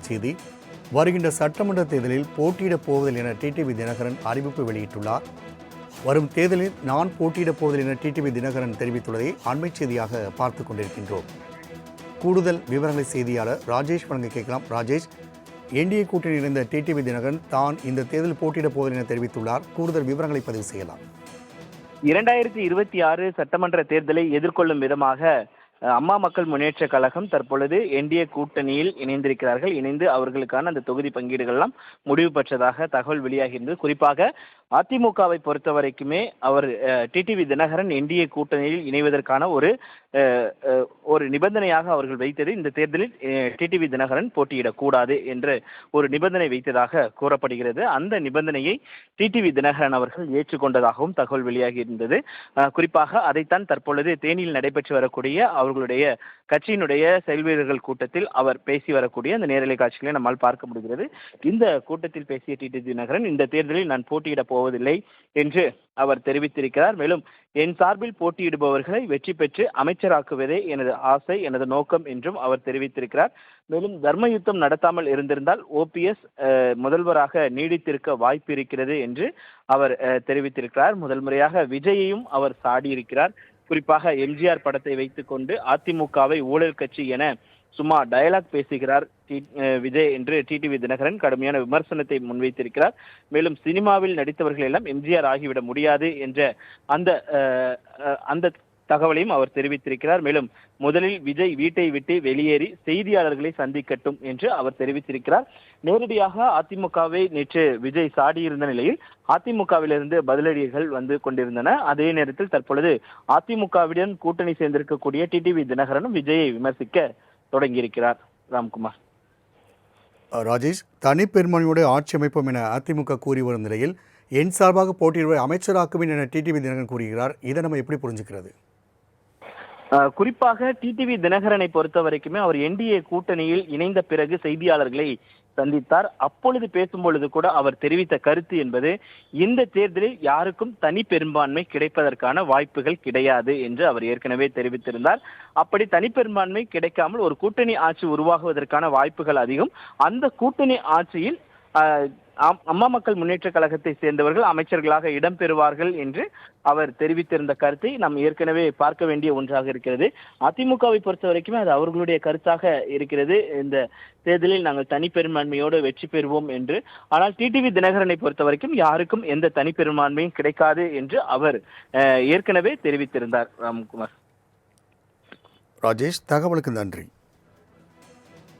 செய்தி வருகின்ற சட்டமன்ற தேர்தலில் போட்டியிடப் போவதில்லை என டிடிவி தினகரன் அறிவிப்பு வெளியிட்டுள்ளார். வரும் தேர்தலில் நான் போட்டியிடப் போவதில்லை என டிடிவி தினகரன் தெரிவித்துள்ளதை அண்மை செய்தியாக பார்த்துக் கொண்டிருக்கின்றோம். கூடுதல் விவரங்களை செய்தியாளர் ராஜேஷ் வழங்க கேட்கலாம். ராஜேஷ், என்டிஏ கூட்டணியில் இணைந்த டிடிவி தினகரன் தான் இந்த தேர்தலில் போட்டியிடப் போவதில்லை என தெரிவித்துள்ளார். கூடுதல் விவரங்களை பதிவு செய்யலாம். 2026 சட்டமன்ற தேர்தலை எதிர்கொள்ளும் விதமாக அம்மா மக்கள் முன்னேற்ற கழகம் தற்பொழுது என்டிஏ கூட்டணியில் இணைந்திருக்கிறார்கள். இணைந்து அவர்களுக்கான அந்த தொகுதி பங்கீடுகள் எல்லாம் முடிவு பெற்றதாக தகவல் வெளியாகியிருந்தது. குறிப்பாக அதிமுகவை பொறுத்த வரைக்குமே அவர் டிடிவி தினகரன் என்டிஏ கூட்டணியில் இணைவதற்கான ஒரு நிபந்தனையாக அவர்கள் வைத்தது இந்த தேர்தலில் டிடிவி தினகரன் போட்டியிடக்கூடாது என்று ஒரு நிபந்தனை வைத்ததாக கூறப்படுகிறது. அந்த நிபந்தனையை டிடிவி தினகரன் அவர்கள் ஏற்றுக்கொண்டதாகவும் தகவல் வெளியாகி இருந்தது. குறிப்பாக அதைத்தான் தற்பொழுது தேனியில் நடைபெற்று வரக்கூடிய அவர்களுடைய கட்சியினுடைய செயல்வீரர்கள் கூட்டத்தில் அவர் பேசி வரக்கூடிய அந்த நேரலை காட்சிகளை நம்மால் பார்க்க முடிகிறது. இந்த கூட்டத்தில் பேசிய டிடிவி தினகரன் இந்த தேர்தலில் நான் போட்டியிடப் போவதில்லை என்று அவர் தெரிவித்திருக்கிறார். மேலும் என் சார்பில் போட்டியிடுபவர்களை வெற்றி பெற்று அமைச்சராக்குவதே எனது ஆசை, எனது நோக்கம் என்றும் அவர் தெரிவித்திருக்கிறார். மேலும் தர்ம யுத்தம் நடத்தாமல் இருந்திருந்தால் ஓபிஎஸ் முதல்வராக நீடித்திருக்க வாய்ப்பு இருக்கிறது என்று அவர் தெரிவித்திருக்கிறார். முதல் முறையாக விஜயையும் அவர் சாடியிருக்கிறார். குறிப்பாக எம்ஜிஆர் படத்தை வைத்துக் கொண்டு அதிமுகவை ஊழல் கட்சி என சும்மா டயலாக் பேசுகிறார் விஜய் என்று டிடிவி தினகரன் கடுமையான விமர்சனத்தை முன்வைத்திருக்கிறார். மேலும் சினிமாவில் நடித்தவர்கள் எல்லாம் எம்ஜிஆர் ஆகிவிட முடியாது என்ற அந்த தகவலையும் அவர் தெரிவித்திருக்கிறார். மேலும் முதலில் விஜய் வீட்டை விட்டு வெளியேறி செய்தியாளர்களை சந்திக்கட்டும் என்று அவர் தெரிவித்திருக்கிறார். நேரடியாக அதிமுகவை நேற்று விஜய் சாடியிருந்த நிலையில் அதிமுகவிலிருந்து பதிலடிகள் வந்து கொண்டிருந்தன. அதே நேரத்தில் தற்பொழுது அதிமுகவுடன் கூட்டணி சேர்ந்திருக்கக்கூடிய டிடிவி தினகரனும் விஜயை விமர்சிக்க தொடங்கியிருக்கிறார். ராம்குமார். ராஜேஷ், தனிப்பெரும்பான்மையோடு ஆட்சி அமைப்போம் என அதிமுக கூறி வரும் நிலையில் என் சார்பாக போட்டியிடுவதை அமைச்சராக்குவேன் என டிடிவி தினகரன் கூறுகிறார். இதை நம்ம எப்படி புரிஞ்சுக்கிறது? குறிப்பாக டிடிவி தினகரனை பொறுத்த வரைக்குமே அவர் என்டிஏ கூட்டணியில் இணைந்த பிறகு செய்தியாளர்களை சந்தித்தார். அப்பொழுது பேசும்பொழுது கூட அவர் தெரிவித்த கருத்து என்பது இந்த தேர்தலில் யாருக்கும் தனி பெரும்பான்மை கிடைப்பதற்கான வாய்ப்புகள் கிடையாது என்று அவர் ஏற்கனவே தெரிவித்திருந்தார். அப்படி தனிப்பெரும்பான்மை கிடைக்காமல் ஒரு கூட்டணி ஆட்சி உருவாகுவதற்கான வாய்ப்புகள் அதிகம். அந்த கூட்டணி ஆட்சியில் அம்மா மக்கள் முன்னேற்ற கழகத்தை சேர்ந்தவர்கள் அமைச்சர்களாக இடம்பெறுவார்கள் என்று அவர் தெரிவித்திருந்த கருத்தை நாம் ஏற்கனவே பார்க்க வேண்டிய ஒன்றாக இருக்கிறது. அதிமுகவை பொறுத்த வரைக்குமே அது அவர்களுடைய கருத்தாக இருக்கிறது. இந்த தேர்தலில் நாங்கள் தனிப்பெரும்பான்மையோடு வெற்றி பெறுவோம் என்று. ஆனால் டிடிவி தினகரனை பொறுத்த வரைக்கும் யாருக்கும் எந்த தனிப்பெரும்பான்மையும் கிடைக்காது என்று அவர் ஏற்கனவே தெரிவித்திருந்தார். ராம்குமார். ராஜேஷ், தகவலுக்கு நன்றி.